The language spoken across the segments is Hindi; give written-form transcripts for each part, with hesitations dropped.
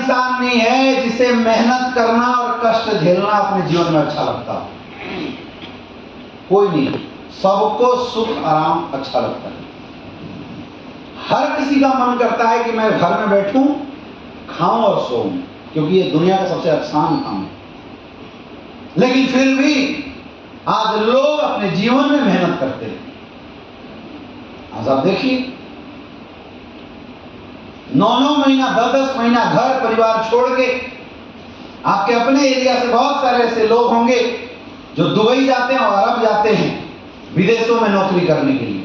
इंसान नहीं है जिसे मेहनत करना और कष्ट झेलना अपने जीवन में अच्छा लगता हो। कोई नहीं, सबको सुख आराम अच्छा लगता है। हर किसी का मन करता है कि मैं घर में बैठूं, खाऊं और सोऊं, क्योंकि ये दुनिया का सबसे आसान काम है। लेकिन फिर भी आज लोग अपने जीवन में मेहनत करते हैं। आज आप देखिए, 9-9 महीना 10-10 महीना घर परिवार छोड़ के, आपके अपने एरिया से बहुत सारे ऐसे लोग होंगे जो दुबई जाते हैं और अरब जाते हैं विदेशों में नौकरी करने के लिए।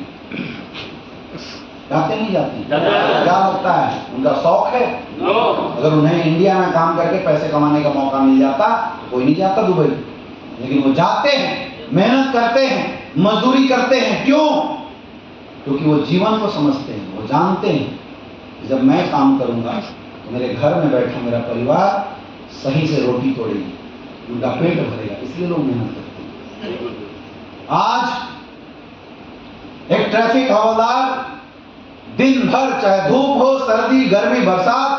जाते नहीं जाते? क्या लगता है उनका शौक है? अगर उन्हें इंडिया में काम करके पैसे कमाने का मौका मिल जाता, कोई नहीं जाता दुबई। लेकिन वो जाते हैं, मेहनत करते हैं, मजदूरी करते हैं। क्यों? क्योंकि वो जीवन को समझते हैं। वो जानते हैं जब मैं काम करूंगा तो मेरे घर में बैठा मेरा परिवार सही से रोटी तोड़ेगी, उनका पेट भरेगा, इसलिए लोग मेहनत करते हैं। आज एक ट्रैफिक हवलदार दिन भर, चाहे धूप हो, सर्दी, गर्मी, बरसात,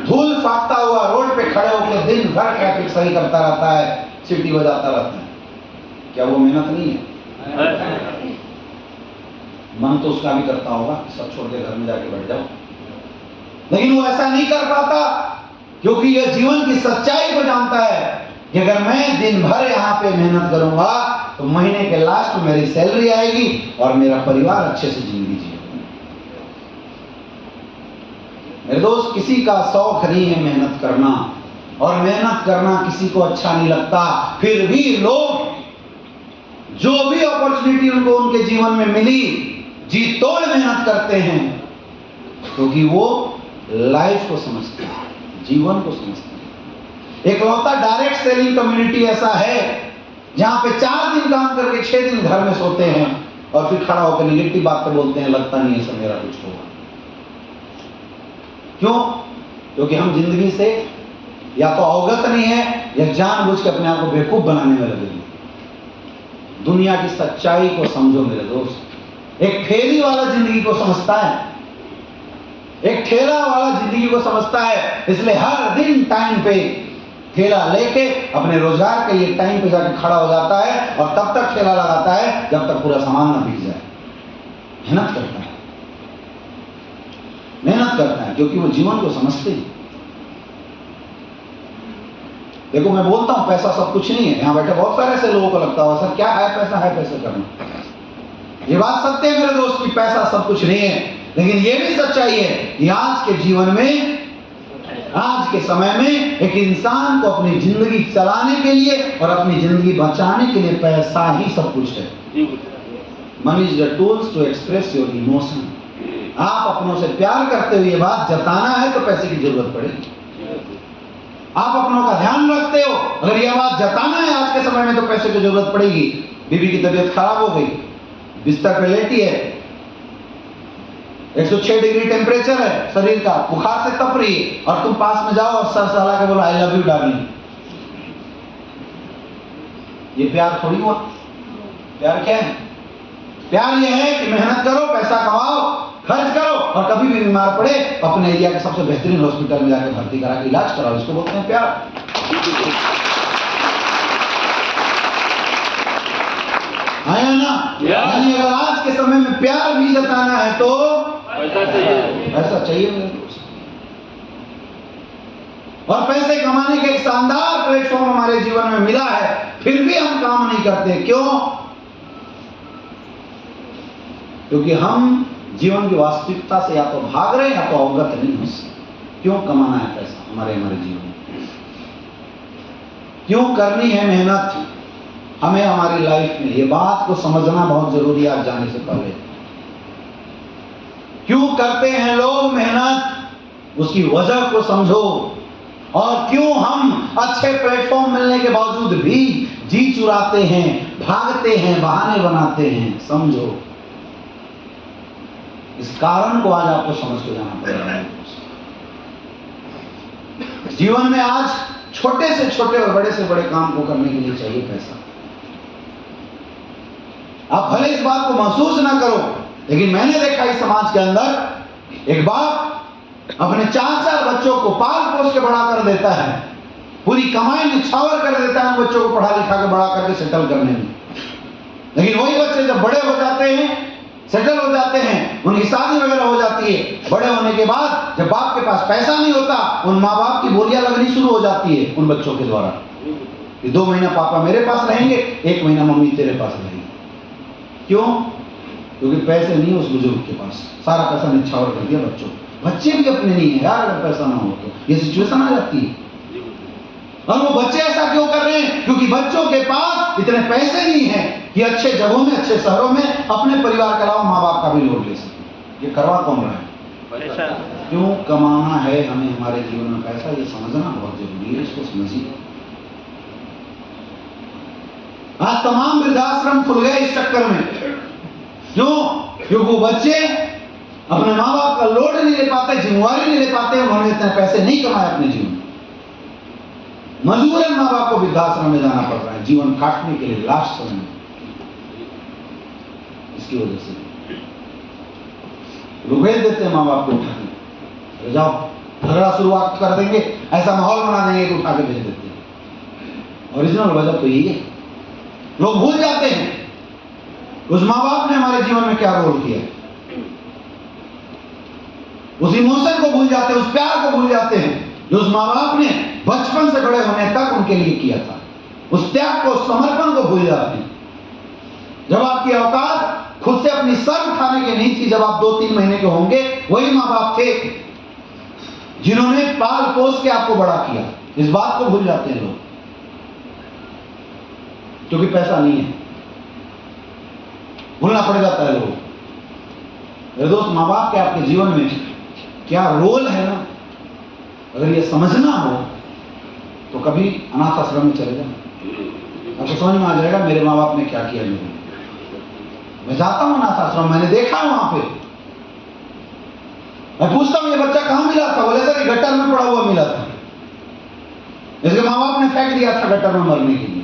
धूल फाकता हुआ रोड पे खड़े होकर दिन भर ट्रैफिक सही करता रहता है, सीटी बजाता रहता है। क्या वो मेहनत नहीं है? मन तो उसका भी करता होगा, सब छोड़ के घर में जाके बैठ जाओ, लेकिन वो ऐसा नहीं कर पाता, क्योंकि यह जीवन की सच्चाई को जानता है कि अगर मैं दिन भर यहाँ पे मेहनत करूंगा तो महीने के लास्ट में मेरी सैलरी आएगी और मेरा परिवार अच्छे से जिंदगी जिएगा। मेरे दोस्त, किसी का शौक नहीं है मेहनत करना, और मेहनत करना किसी को अच्छा नहीं लगता। फिर भी लोग जो भी अपॉर्चुनिटी उनको उनके जीवन में मिली, जी तोड़ मेहनत करते हैं, क्योंकि वो लाइफ को समझते हैं, जीवन को समझते हैं। एकलौता डायरेक्ट सेलिंग कम्युनिटी ऐसा है जहां पे 4 दिन काम करके 6 दिन घर में सोते हैं और फिर खड़ा होकर निगेटिव बातें बोलते हैं, लगता नहीं है सब मेरा कुछ होगा। क्यों? क्योंकि हम जिंदगी से या तो अवगत नहीं है या जानबूझ के अपने आप को बेवकूफ बनाने में लगे। दुनिया की सच्चाई को समझो मेरे दोस्त। एक फेरी वाला जिंदगी को समझता है, एक ठेला वाला जिंदगी को समझता है, इसलिए हर दिन टाइम पे ठेला लेके अपने रोजगार के लिए टाइम पे जाके खड़ा हो जाता है और तब तक ठेला लगाता है जब तक पूरा सामान ना बिक जाए। मेहनत करता है, मेहनत करता है, क्योंकि वो जीवन को समझते हैं। देखो, मैं बोलता हूं पैसा सब कुछ नहीं है। यहां बैठे बहुत सारे ऐसे लोगों को लगता होगा, सर क्या है पैसा करना। ये बात सत्य है मेरे दोस्त की पैसा सब कुछ नहीं है, लेकिन ये भी सच्चाई है कि आज के जीवन में, आज के समय में एक इंसान को अपनी जिंदगी चलाने के लिए और अपनी जिंदगी बचाने के लिए पैसा ही सब कुछ है। Money is the tools to express your emotion. आप अपनों से प्यार करते हुए ये बात जताना है तो पैसे की जरूरत पड़ेगी। आप अपनों का ध्यान रखते हो, अगर यह बात जताना है आज के समय में तो पैसे की जरूरत पड़ेगी। बीवी की तबीयत खराब हो गई, बिस्तर पे लेटी है, 106 डिग्री टेम्परेचर है शरीर का, बुखार से तप रही है, और तुम पास में जाओ और सर सहला के बोलो आई लव यू डार्लिंग। ये प्यार थोड़ी हुआ। प्यार क्या है? प्यार ये है कि मेहनत करो, पैसा कमाओ, खर्च करो, और कभी भी बीमार पड़े अपने एरिया के सबसे बेहतरीन हॉस्पिटल में जाकर भर्ती करा के इलाज कराओ। इसको बोलते हैं प्यार। आया ना? यानी अगर आज के समय में प्यार भी जताना है तो पैसा चाहिए मेरे दोस्त। और पैसे कमाने के एक शानदार प्लेटफॉर्म हमारे जीवन में मिला है, फिर भी हम काम नहीं करते। क्यों? क्योंकि हम जीवन की वास्तविकता से या तो भाग रहे हैं या तो अवगत नहीं हो सकते। क्यों कमाना है पैसा हमारे जीवन में? क्यों करनी है मेहनत हमें हमारी लाइफ में? ये बात को समझना बहुत जरूरी है आज जाने से पहले। क्यों करते हैं लोग मेहनत, उसकी वजह को समझो। और क्यों हम अच्छे प्लेटफॉर्म मिलने के बावजूद भी जी चुराते हैं, भागते हैं, बहाने बनाते हैं, समझो। इस कारण को आज आपको समझ के जाना पड़ेगा। जीवन में आज छोटे से छोटे और बड़े से बड़े काम को करने के लिए चाहिए पैसा। आप भले इस बात को महसूस ना करो, लेकिन मैंने देखा इस समाज के अंदर एक बाप अपने 4-4 बच्चों को पाल पोस के बड़ा कर देता है, पूरी कमाई निछावर कर देता है उन बच्चों को पढ़ा लिखा के बड़ा करके सेटल करने में। लेकिन वही बच्चे जब बड़े हो जाते हैं, सेटल हो जाते हैं, उनकी शादी वगैरह हो जाती है, बड़े होने के बाद जब बाप के पास पैसा नहीं होता, उन माँ बाप की बोलियां लगनी शुरू हो जाती है उन बच्चों के द्वारा कि 2 महीना पापा मेरे पास रहेंगे, 1 महीना मम्मी तेरे पास रहेंगे। क्यों? क्योंकि पैसे नहीं उस बुजुर्ग के पास, सारा पैसा निछावर कर दिया बच्चों। बच्चे भी अपने नहीं है यार, अगर पैसा ना हो तो ये सिचुएशन आ जाती है। और वो बच्चे ऐसा क्यों कर रहे हैं? क्योंकि बच्चों के पास इतने पैसे नहीं है कि अच्छे जगहों में, अच्छे शहरों में अपने परिवार के अलावा माँ बाप का भी लोड ले सके। ये करवा कौन रहा है? क्यों कमाना है हमें हमारे जीवन में पैसा, ये समझना बहुत जरूरी है, इसको समझिए। आज तमाम वृद्धाश्रम खुल गए इस चक्कर में। क्यों? क्योंकि वो बच्चे अपने माँ बाप का लोड नहीं ले पाते, जिम्मेवारी नहीं ले पाते, उन्होंने इतने पैसे नहीं कमाए अपने जीवन में। मजबूरन माँ बाप को वृद्धाश्रम में जाना पड़ रहा है जीवन काटने के लिए लास्ट समय में। इसकी वजह से लोग भेज देते हैं माँ बाप को उठा के, जाओ झगड़ा शुरुआत कर देंगे, ऐसा माहौल बना देंगे कि उठा के भेज देते हैं। ओरिजिनल वजह तो यही है। लोग भूल जाते हैं उस माँ बाप ने हमारे जीवन में क्या रोल किया, उस इमोशन को भूल जाते हैं, उस प्यार को भूल जाते हैं जो उस माँ बाप ने बचपन से बड़े होने तक उनके लिए किया था। उस त्याग को, समर्पण को भूल जाते हैं। जब आपकी औकात खुद से अपनी सर उठाने की नहीं थी, जब आप 2-3 महीने के होंगे, वही माँ बाप थे जिन्होंने पाल पोस के आपको बड़ा किया। इस बात को भूल जाते हैं लोग, क्योंकि पैसा नहीं है, भूलना पड़ जाता है लोग। मेरे दोस्त, माँ बाप के आपके जीवन में क्या रोल है ना, अगर ये समझना हो तो कभी अनाथ आश्रम में चले जाओ, आपको समझ में आ जाएगा मेरे माँ बाप ने क्या किया मेरे। मैं जाता हूँ अनाथ आश्रम, मैंने देखा है वहां पे। मैं पूछता हूँ ये बच्चा कहाँ मिला था? बोले सर ये गटर में पड़ा हुआ मिला था, इसके माँ बाप ने फेंक दिया था गटर में मरने के लिए।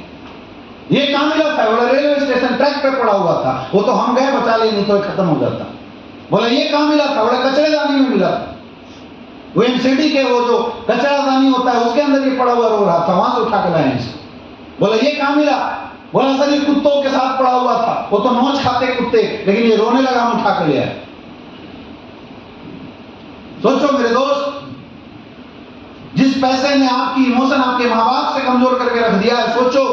ये कहाँ मिला था? बोला रेलवे स्टेशन ट्रैक पे पड़ा हुआ था, वो तो हम गए बचा लिए, नहीं तो खत्म हो जाता। बोला ये कहाँ मिला था? बोला कचरेदानी में मिला था, वो एमसीडी के वो जो कचरादानी होता है उसके अंदर ये पड़ा हुआ रो रहा था, वहां से उठा के लाए इसको। बोला ये कहाँ मिला? बोला सर ये कुत्तों के साथ पड़ा हुआ था, वो तो नोच खाते कुत्ते, लेकिन ये रोने लगा, हम उठा के ले आए। सोचो मेरे दोस्त, जिस पैसे ने आपकी इमोशन आपके माँ बाप से कमजोर करके रख दिया है, सोचो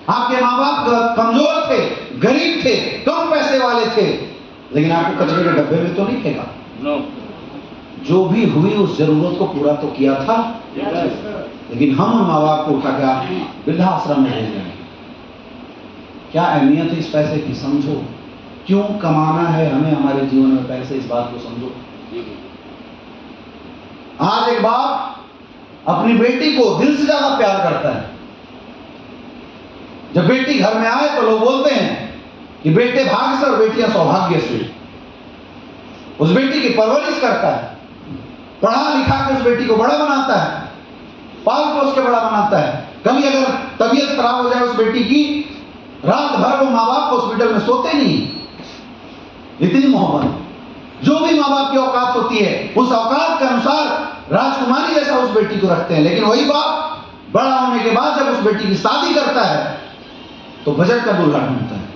आपके माँ बाप कमजोर थे, गरीब थे, कम पैसे वाले थे, लेकिन आपको कचरे के डब्बे में तो नहीं फेंका। जो भी हुई उस जरूरत को पूरा तो किया था। लेकिन हम उन माँ बाप को उठा के वृद्धाश्रम में भेज रहे हैं। क्या अहमियत है इस पैसे की, समझो। क्यों कमाना है हमें हमारे जीवन में पैसे, इस बात को समझो। आज एक बाप अपनी बेटी को दिल से ज्यादा प्यार करता है। जब बेटी घर में आए तो लोग बोलते हैं कि बेटे भाग्य से और बेटियां सौभाग्य से। उस बेटी की परवरिश करता है, पढ़ा लिखा के उस बेटी को बड़ा बनाता है, पाल पोस के बड़ा बनाता है। कभी अगर तबीयत खराब हो जाए उस बेटी की, रात भर वो माँ बाप हॉस्पिटल में सोते नहीं। इतनी मोहब्बत। जो भी माँ बाप की औकात होती है उस औकात के अनुसार राजकुमारी जैसा उस बेटी को रखते हैं। लेकिन वही बाप बड़ा होने के बाद जब उस बेटी की शादी करता है तो बजट का दूल्हा ढूंढता है,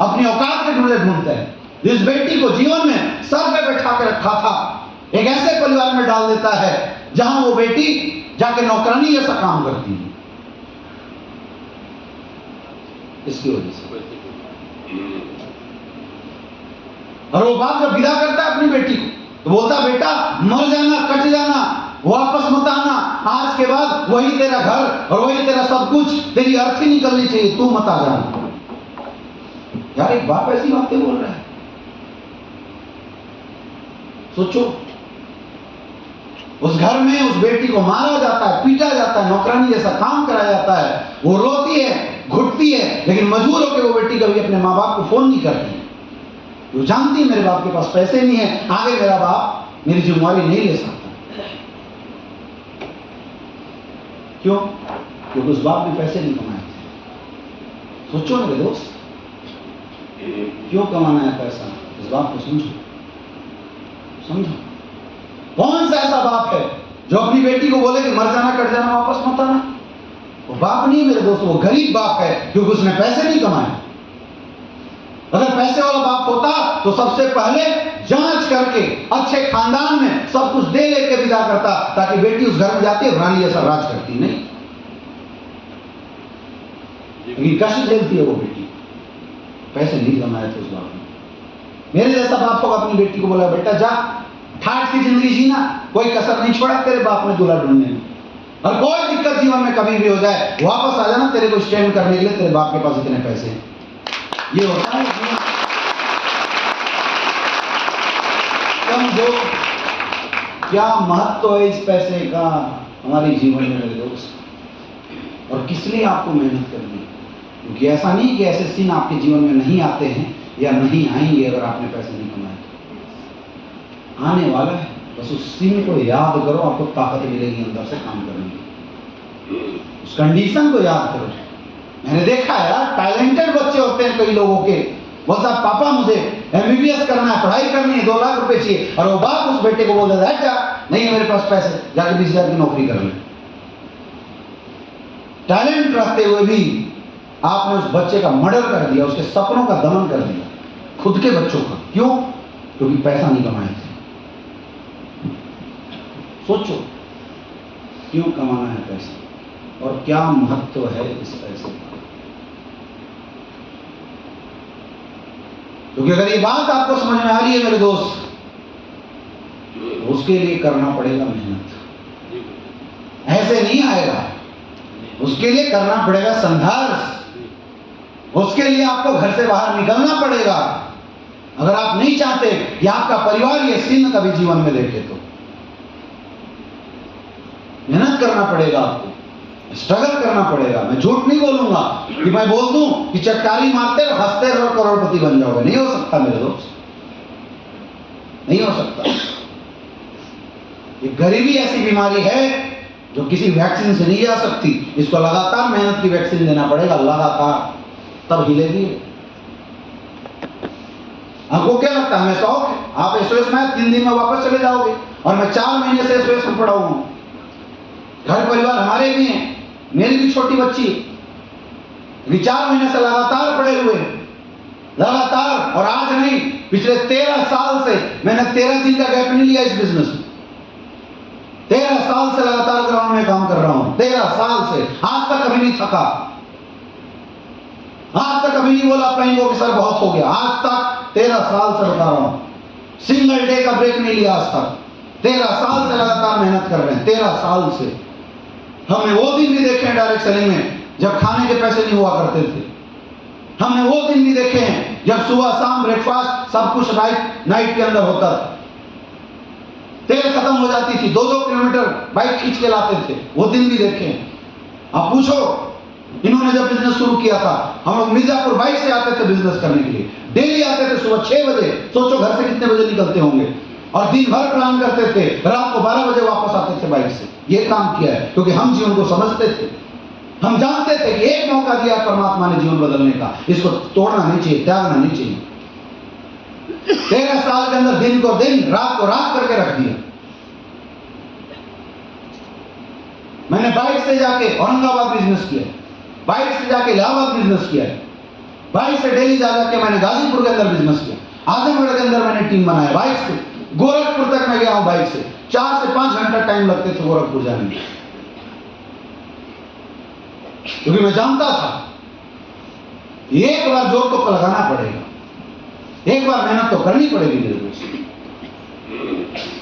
अपनी औकात के दूल्हे ढूंढता है। इस बेटी को जीवन में सर पे बैठा के रखा था, एक ऐसे परिवार में डाल देता है जहां वो बेटी जाके नौकरानी जैसा काम करती है। इसकी वजह से और वो बाप जब विदा करता है अपनी बेटी को तो बोलता बेटा मर जाना, कट जाना, वापस मत आना, आज के बाद वही तेरा घर और वही तेरा सब कुछ, तेरी अर्थी निकलनी चाहिए, तू मत आ जाना। यार एक बाप ऐसी बातें बोल रहा है, सोचो। उस घर में उस बेटी को मारा जाता है, पीटा जाता है, नौकरानी जैसा काम कराया जाता है, वो रोती है, घुटती है, लेकिन मजबूर होकर वो बेटी कभी अपने माँ बाप को फोन नहीं करती। वो जानती है मेरे बाप के पास पैसे नहीं है, आगे मेरा बाप मेरी जिम्मेवारी नहीं ले सकता। क्यों? क्योंकि उस बाप ने पैसे नहीं कमाए थे। सोचो मेरे दोस्त, क्यों कमाना है पैसा, इस बात को समझो, समझो। कौन सा ऐसा बाप है जो अपनी बेटी को बोले कि मर जाना कट जाना वापस मत आना? वो बाप नहीं मेरे दोस्तों, वो गरीब बाप है, क्योंकि उसने पैसे नहीं कमाए। अगर पैसे वाला बाप होता तो सबसे पहले जांच करके अच्छे खानदान में सब कुछ दे लेके विदा करता, ताकि बेटी उस घर में जाती और रानी ऐसा राज करती। नहीं, लेकिन कष्ट झेलती है वो बेटी, पैसे नहीं कमाए थे उस बाप ने। मेरे जैसा बाप होगा अपनी बेटी को बोला बेटा जा ठाठ की जिंदगी जीना, कोई कसर नहीं छोड़ा तेरे बाप ने दूल्हा ढूंढने में, और कोई दिक्कत जीवन में कभी भी हो जाए वापस आ जाना, तेरे को स्टैंड करने के लिए तेरे बाप के पास इतने पैसे हैं। ये होता है समझो क्या महत्व है इस पैसे का हमारे जीवन में मेरे दोस्त। और किस लिए आपको मेहनत करनी है? क्योंकि ऐसा नहीं कि ऐसे सीन आपके जीवन में नहीं आते हैं या नहीं आएंगे अगर आपने पैसे नहीं कमाए। आने वाला है, बस उस सीन को याद करो, आपको ताकत मिलेगी अंदर से काम करने की। उस कंडीशन को याद करो। मैंने देखा है यार, टैलेंटेड बच्चे होते हैं कई लोगों के, बोलता पापा मुझे MBBS करना है, पढ़ाई करनी है, 2 लाख रुपए चाहिए, और वो बाप उस बेटे को बोल देता है क्या नहीं मेरे पास पैसे, जाके 20,000 की नौकरी कर ले। टैलेंट रखते हुए भी आपने उस बच्चे का मर्डर कर दिया, उसके सपनों का दमन कर दिया, खुद के बच्चों का। क्यों? क्योंकि पैसा नहीं कमाए थे। सोचो क्यों कमाना है पैसा और क्या महत्व है इस पैसे का। क्योंकि अगर ये बात आपको समझ में आ रही है मेरे दोस्त, तो उसके लिए करना पड़ेगा मेहनत, ऐसे नहीं आएगा। उसके लिए करना पड़ेगा संघर्ष, उसके लिए आपको घर से बाहर निकलना पड़ेगा। अगर आप नहीं चाहते कि आपका परिवार ये सीन कभी जीवन में देखे तो मेहनत करना पड़ेगा, आपको स्ट्रगल करना पड़ेगा। मैं झूठ नहीं बोलूंगा कि मैं बोल दूं कि चटकारी मारते और हंसते रहो करोड़पति बन जाओगे, नहीं हो सकता मेरे दोस्त, नहीं हो सकता। ये गरीबी ऐसी बीमारी है जो किसी वैक्सीन से नहीं जा सकती। इसको लगातार मेहनत की वैक्सीन देना पड़ेगा, लगातार, तब हिलेगी। आपको क्या लगता है मैं शौक है? आप SOS में 3 दिन में वापस चले जाओगे, और मैं 4 महीने से SOS में पड़ा हूं। घर परिवार हमारे भी हैं, मेरी भी छोटी बच्ची, 4 महीने से लगातार पड़े हुए, लगातार। और आज नहीं, पिछले 13 साल से मैंने 13 दिन का गैप नहीं लिया इस बिजनेस में। 13 साल से लगातार ग्राउंड में काम कर रहा हूं, 13 साल से, आज तक कभी नहीं थका, आज तक कभी नहीं बोला अपने को कि सर बहुत हो गया। आज तक 13 साल से बता रहा हूं, सिंगल डे का ब्रेक नहीं लिया आज तक। 13 साल से लगातार मेहनत कर रहे हैं, 13 साल से। हमने वो दिन भी देखे हैं डायरेक्ट सेलिंग में जब खाने के पैसे नहीं हुआ करते थे। हमने वो दिन भी देखे हैं जब सुबह शाम ब्रेकफास्ट सब कुछ नाइट के अंदर होता था, तेल खत्म हो जाती थी, 2-2 किलोमीटर बाइक खींच के लाते थे, वो दिन भी देखे हैं। आप पूछो, इन्होंने जब बिजनेस शुरू किया था, हम लोग मिर्जापुर बाइक से आते थे बिजनेस करने के लिए, डेली आते थे सुबह 6 बजे। सोचो घर से कितने बजे निकलते होंगे, और दिन भर प्लान करते थे, रात को 12 बजे वापस आते थे बाइक से। ये काम किया है क्योंकि हम जीवन को समझते थे, हम जानते थे कि एक मौका दिया परमात्मा ने जीवन बदलने का, इसको तोड़ना नहीं चाहिए, त्यागना नहीं चाहिए। 13 साल के अंदर दिन को दिन, रात को रात करके रख दिया। मैंने बाइक से जाके औरंगाबाद बिजनेस किया, बाइक से जाके इलाहाबाद बिजनेस किया, बाइक से दिल्ली जा जाके मैंने गाजीपुर के अंदर बिजनेस किया, आजमगढ़ के अंदर मैंने टीम बनाया, बाइक से गोरखपुर तक मैं गया हूं बाइक से। 4 से 5 घंटा टाइम लगते थे गोरखपुर जाने में, क्योंकि मैं जानता था एक बार जोर तो लगाना पड़ेगा, एक बार मेहनत तो करनी पड़ेगी मेरे दोस्त,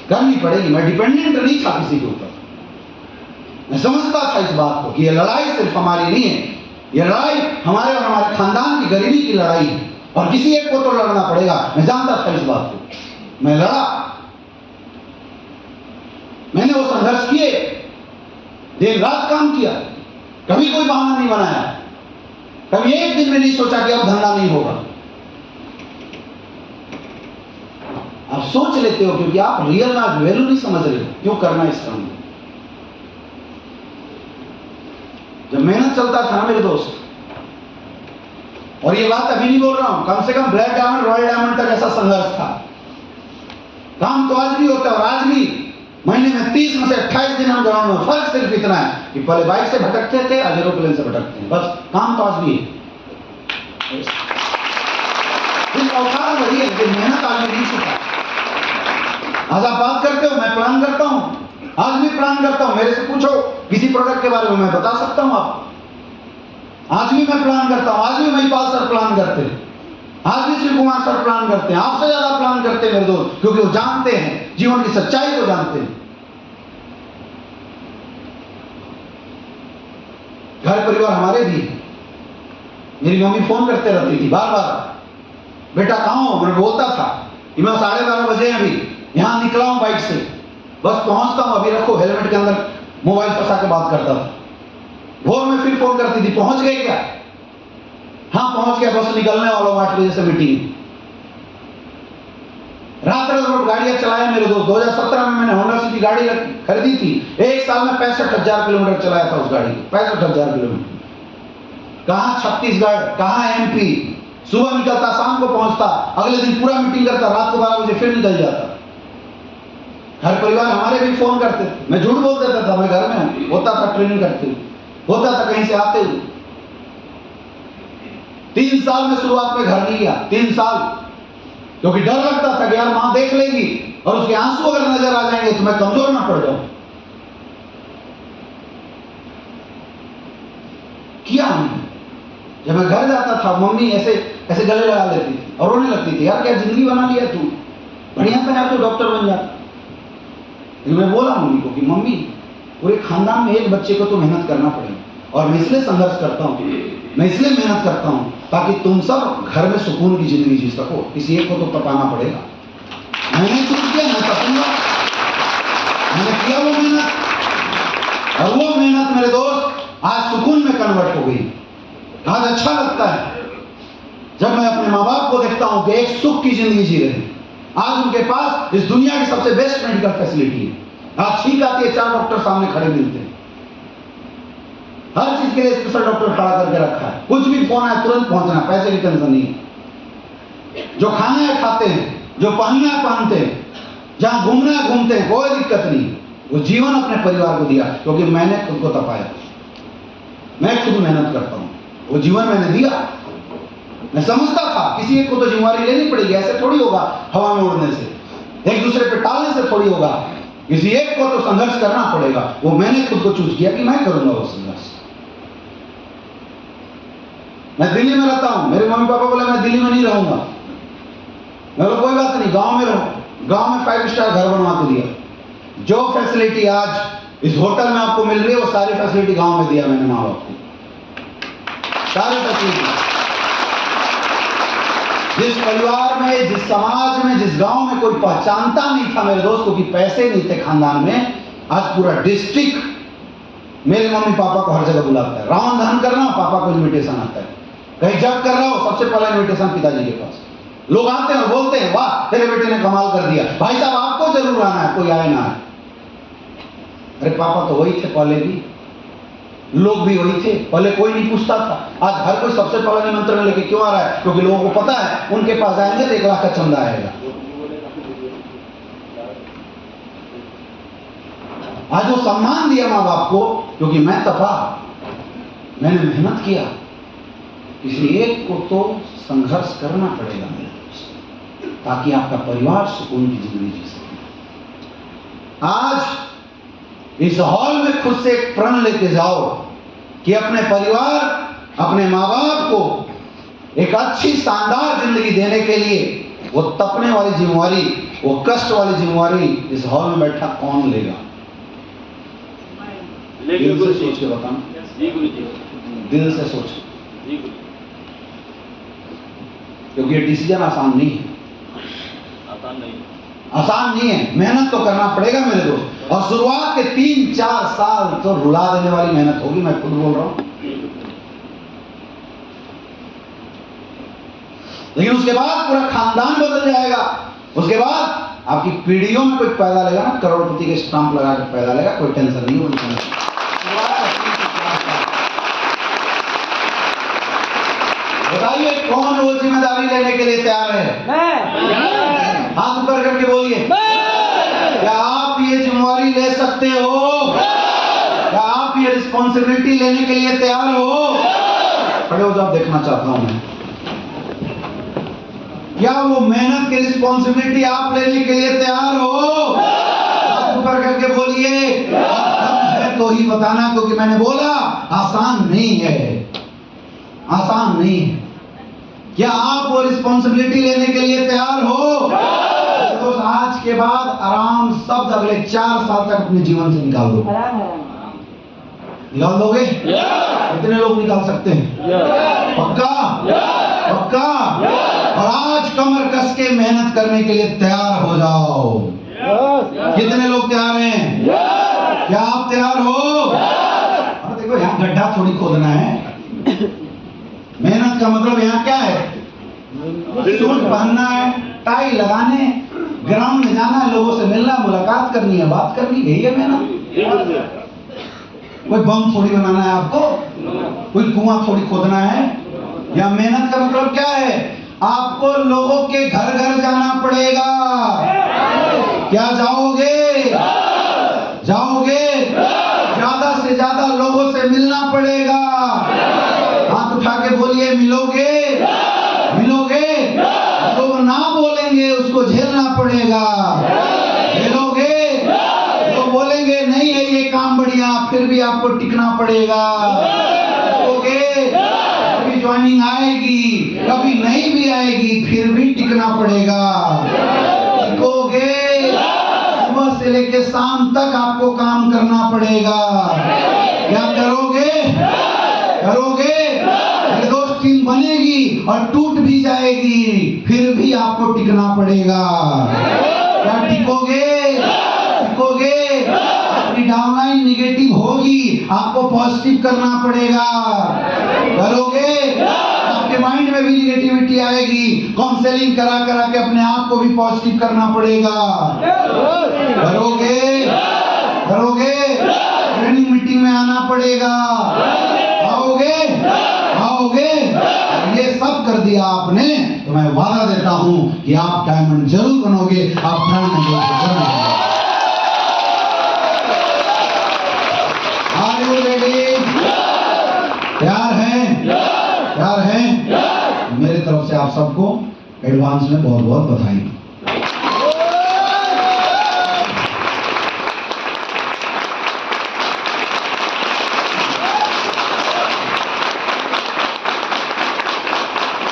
करनी पड़ेगी। मैं डिपेंडेंट नहीं था किसी के ऊपर, मैं समझता था इस बात को कि ये लड़ाई सिर्फ हमारी नहीं है, ये लड़ाई हमारे और हमारे खानदान की गरीबी की लड़ाई है, और किसी एक को तो लड़ना पड़ेगा। मैं जानता था इस बात को, मैं लड़ा, मैंने वो संघर्ष किए, दिन रात काम किया, कभी कोई बहाना नहीं बनाया, कभी एक दिन में नहीं सोचा कि अब धंधा नहीं होगा। आप सोच लेते हो क्योंकि आप रियल में वैल्यू नहीं समझ रहे हो क्यों करना इस काम में। जब मेहनत चलता था ना मेरे दोस्त, और ये बात अभी नहीं बोल रहा हूं, कम से कम ब्लैक डायमंड, रॉयल डायमंड तक ऐसा संघर्ष था। काम तो आज भी होता है, और आज भी महीने में 30 में से 28 दिन हम ग्राउंड में। फर्क सिर्फ इतना है कि पहले बाइक से भटकते थे, आज एरोप्लेन से भटकते हैं। बस काम तो आज भी है, इस अवतार वही है, लेकिन मेहनत आज भी नहीं छुपा। आज आप बात करते हो, मैं प्लान करता हूं, आज भी प्लान करता हूं। मेरे से पूछो किसी प्रोडक्ट के बारे में, मैं बता सकता हूं आप। आज भी मैं प्लान करता हूं, आज भी महिपाल सर प्लान करते हैं, आज भी शिव कुमार सर प्लान करते हैं, आपसे ज्यादा प्लान करते हैं मेरे दोस्त, क्योंकि वो जानते हैं, जीवन की सच्चाई को जानते हैं। घर परिवार हमारे भी, मेरी मम्मी फोन करते रहती थी बार बार, बेटा कहाँ हो? मैं बोलता था कि मैं 12:30 बजे अभी यहां निकला हूं बाइक से, बस पहुंचता हूं, अभी रखो। हेलमेट के अंदर मोबाइल फंसा के बात करता था। भोर में फिर फोन करती थी, पहुंच गए क्या? हाँ पहुंच गया, बस निकलने वाला हूं 8 बजे से मीटिंग। रात रात गाड़ियां चलाया मेरे दोस्त। 2017 में मैंने होंडा सिटी गाड़ी खरीदी थी, एक साल में 65,000 किलोमीटर चलाया था उस गाड़ी को, 65,000 किलोमीटर। कहाँ छत्तीसगढ़, कहाँ MP, सुबह निकलता, शाम को पहुंचता, अगले दिन पूरा मीटिंग करता, रात को 12 बजे फिर निकल जाता। घर परिवार हमारे भी फोन करते, मैं झूठ बोल देता था, मैं घर में होता था, ट्रेनिंग करते हुए होता था, कहीं से आते हुए। 3 साल में शुरुआत में घर नहीं गया, 3 साल, क्योंकि डर लगता था कि यार मां देख लेगी और उसके आंसू अगर नजर आ जाएंगे तो मैं कमजोर ना पड़ जाऊं। किया हमने। जब मैं घर जाता था, मम्मी ऐसे ऐसे गले लगा लेती थी और रोने लगती थी, यार क्या जिंदगी बना लिया तू, बढ़िया था यार, तू डॉक्टर बन जाता। मैं बोला मम्मी को कि मम्मी, पूरे खानदान में एक बच्चे को तो मेहनत करना पड़ेगा, और मैं इसलिए संघर्ष करता हूँ, मैं इसलिए मेहनत करता हूँ ताकि तुम सब घर में सुकून की जिंदगी जी सको। किसी एक को तो तपाना पड़ेगा। मैंने कुछ किया, मैं तपूंगा। मैंने किया वो मेहनत, और वो मेहनत मेरे दोस्त आज सुकून में कन्वर्ट हो गई। आज अच्छा लगता है जब मैं अपने माँ बाप को देखता हूँ कि एक सुख की जिंदगी जी रहे हैं। आज उनके पास इस दुनिया की सबसे बेस्ट मेडिकल फैसिलिटी है। आज छींक आती है, 4 डॉक्टर सामने खड़े मिलते हैं, हर चीज के लिए स्पेशल डॉक्टर खड़ा करके रखा है। कुछ भी फोन है तुरंत पहुंचना, पैसे की टेंशन नहीं है। जो खाना है खाते हैं, जो पहनना है पहनते हैं, जहां घूमना है घूमते हैं, कोई दिक्कत नहीं। वो जीवन अपने परिवार को दिया, क्योंकि मैंने खुद को तपाया, मैं खुद मेहनत करता हूं, वो जीवन मैंने दिया। मैं समझता था किसी एक को तो जिम्मेवारी लेनी पड़ेगी, ऐसे थोड़ी होगा हवा में उड़ने से, एक दूसरे पे टालने से थोड़ी होगा, किसी एक को तो संघर्ष करना पड़ेगा। वो मैंने खुद को चूज किया कि मैं करूंगा वो संघर्ष। मैं दिल्ली में रहता हूं, मेरे मम्मी पापा बोले मैं दिल्ली में नहीं रहूंगा। मैं बोला कोई बात नहीं, गांव में रहूं। गांव में 5 स्टार घर बनवा के दिया। जो फैसिलिटी आज इस होटल में आपको मिल रही है, वो सारी फैसिलिटी गांव में दिया मैंने माँ बाप को, सारी फैसिलिटी। जिस परिवार में, जिस समाज में, जिस गांव में कोई पहचानता नहीं था मेरे दोस्त को कि पैसे नहीं थे खानदान में, आज पूरा डिस्ट्रिक्ट मेरे मम्मी पापा को हर जगह बुलाता है। रावण दहन कर रहा हूं, पापा को इन्विटेशन आता है। कहीं जब कर रहा हो, सबसे पहला इन्विटेशन पिताजी के पास। लोग आते हैं और बोलते हैं वाह तेरे बेटे ने कमाल कर दिया, भाई साहब आपको जरूर आना है, कोई आए ना आए। अरे पापा तो वही थे पहले भी, लोग भी वही थे पहले, कोई नहीं पूछता था। आज हर कोई सबसे पहला निमंत्रण लेके क्यों आ रहा है? क्योंकि लोगों को पता है उनके पास आएंगे तो 1 लाख का चंदा आएगा। आज वो सम्मान दिया माँ बाप को, क्योंकि मैं तपा, मैंने मेहनत किया। किसी एक को तो संघर्ष करना पड़ेगा मेरे दोस्त, ताकि आपका परिवार सुकून की जिंदगी जी सके। आज इस हॉल में खुद से एक प्रण लेके जाओ कि अपने परिवार, अपने माँ बाप को एक अच्छी शानदार जिंदगी देने के लिए वो तपने वाली जिम्मेवारी, वो कष्ट वाली जिम्मेवारी इस हॉल में बैठा कौन लेगा? दिल से सोच के बताना, दिल से सोच, क्योंकि ये डिसीजन आसान नहीं है, आसान नहीं है। मेहनत तो करना पड़ेगा मेरे दोस्त, और शुरुआत के 3-4 साल तो रुला देने वाली मेहनत होगी, मैं खुद बोल रहा हूं। लेकिन उसके बाद पूरा खानदान बदल जाएगा। उसके बाद आपकी पीढ़ियों में कोई पैदा लेगा ना, करोड़पति के स्टाम्प लगा के पैदा लेगा, कोई टेंशन नहीं होगी। बताइए कौन वो जिम्मेदारी लेने के लिए तैयार है? हाथ ऊपर करके बोलिए, क्या आप ये जिम्मेदारी जिम्मेवारी ले सकते हो? क्या आप ये रिस्पॉन्सिबिलिटी लेने के लिए तैयार हो? खड़े हो जाओ, देखना चाहता हूं मैं। क्या वो मेहनत की रिस्पॉन्सिबिलिटी आप लेने के लिए तैयार हो? हाथ ऊपर करके बोलिए। है तो ही बताना, क्योंकि मैंने बोला आसान नहीं है, आसान नहीं है। क्या आप वो रिस्पॉन्सिबिलिटी लेने के लिए तैयार हो? तो आज के बाद आराम शब्द अगले 4 साल तक अपने जीवन से निकाल दो। निकाल दोगे? कितने लोग निकाल सकते हैं? पक्का? पक्का? और आज कमर कस के मेहनत करने के लिए तैयार हो जाओ। कितने लोग तैयार हैं? क्या आप तैयार हो? अब देखो, यहाँ गड्ढा थोड़ी खोदना है। मेहनत का मतलब यहाँ क्या है? सूट पहनना है, टाई लगाने, ग्राउंड में जाना है, लोगों से मिलना, मुलाकात करनी है, बात करनी, यही है मेहनत। कोई बम थोड़ी बनाना है आपको, कोई कुआं थोड़ी खोदना है। या मेहनत का मतलब क्या है? आपको लोगों के घर घर जाना पड़ेगा। क्या जाओगे? जाओगे? ज्यादा से ज्यादा लोगों से मिलना पड़ेगा। हाथ उठा के बोलिए, मिलोगे? मिलोगे? लोग ना बोलेंगे, उसको झेलना पड़ेगा। मिलोगे? लोग बोलेंगे नहीं है ये काम बढ़िया, फिर भी आपको टिकना पड़ेगा। मिलोगे? कभी ज्वाइनिंग आएगी, कभी नहीं भी आएगी, फिर भी टिकना पड़ेगा। टिकोगे? सुबह से लेके शाम तक आपको काम करना पड़ेगा। क्या करोगे? करोगे? दोस्त टीम बनेगी और टूट भी जाएगी, फिर भी आपको टिकना पड़ेगा। क्या टिकोगे? टिकोगे? अपनी डाउनलाइन निगेटिव होगी, आपको पॉजिटिव करना पड़ेगा। करोगे? आपके माइंड में भी निगेटिविटी आएगी, काउंसलिंग करा करा के अपने आप को भी पॉजिटिव करना पड़ेगा। करोगे? करोगे? ट्रेनिंग मीटिंग में आना पड़ेगा। आओगे? आओगे? ये सब कर दिया आपने तो मैं वादा देता हूं कि आप डायमंड जरूर बनोगे, आप ब्रांड एम्बेसडर बनोगे। Are you ready? तैयार हैं? तैयार हैं? मेरी तरफ से आप सबको एडवांस में बहुत बहुत बधाई।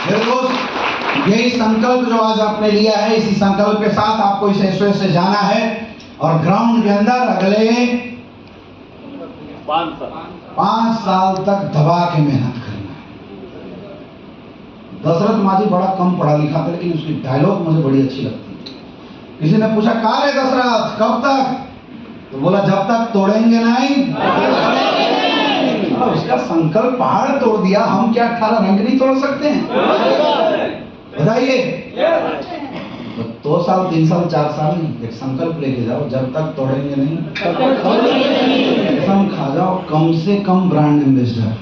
मेरे दोस्त, यही संकल्प जो आज आपने लिया है, इसी संकल्प के साथ आपको इस एसओएस से जाना है और ग्राउंड के अंदर अगले 5 साल तक दबा के मेहनत करना है। दशरथ माझी बड़ा कम पढ़ा लिखा था, लेकिन उसकी डायलॉग मुझे बड़ी अच्छी लगती है। किसी ने पूछा, कहाँ है दशरथ, कब तक? तो बोला, जब तक तोड़ेंगे नहीं। उसका संकल्प पहाड़ तोड़ दिया, हम क्या 18 रंग नहीं तोड़ सकते हैं? बताइए। तो 2 साल 3 साल 4 साल नहीं, एक संकल्प लेके जाओ, जब तक तोड़ेंगे नहीं। कसम खा जाओ, कम से कम ब्रांड एम्बेसडर।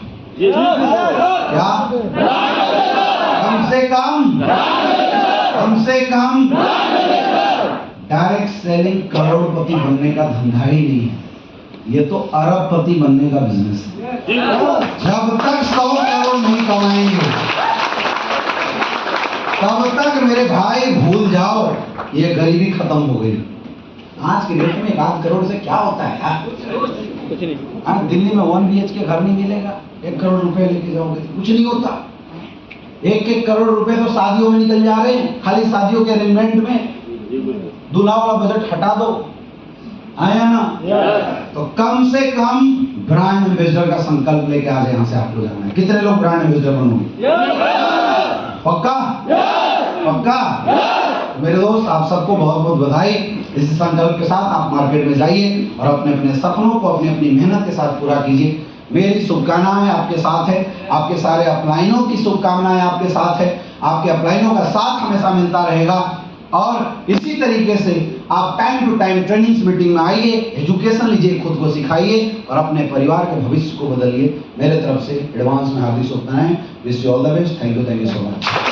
क्या? कम से कम, कम से कम डायरेक्ट सेलिंग करोड़पति बनने का धंधा ही नहीं है, ये तो अरबपति बनने का बिजनेस है। जब तक 100 करोड़ नहीं कमाएंगे तब तक मेरे भाई भूल जाओ, ये गरीबी खत्म हो गई। आज के डेट में 1 करोड़ से क्या होता है यार? कुछ नहीं। आज दिल्ली में 1 BHK घर नहीं मिलेगा, 1 करोड़ रुपए लेके जाओगे कुछ नहीं होता। 1-1 करोड़ रुपए तो शादियों में निकल जा रहे हैं, खाली शादियों के अरेंजमेंट में। दूल्हा वाला बजट हटा दो, आया ना? तो कम से कम ब्रांड एम्बेसडर का संकल्प लेके आज यहाँ से आपको जाना है। कितने लोग ब्रांड एम्बेसडर बनोगे? पक्का? पक्का? मेरे दोस्त, आप सबको बहुत बहुत बधाई। इस संकल्प के साथ आप मार्केट में जाइए और अपने अपने सपनों को अपनी अपनी मेहनत के साथ पूरा कीजिए। मेरी शुभकामनाएं आपके साथ है, आपके सारे अपलाइनों की शुभकामनाएं आपके साथ है। आपके अपलाइनों का साथ हमेशा मिलता रहेगा और इसी तरीके से आप time to time trainings meeting में आइए, एजुकेशन लीजिए, खुद को सिखाइए और अपने परिवार के भविष्य को बदलिए। मेरे तरफ से एडवांस में हार्दिक शुभकामनाएं। Wish you all the best. Thank you so much.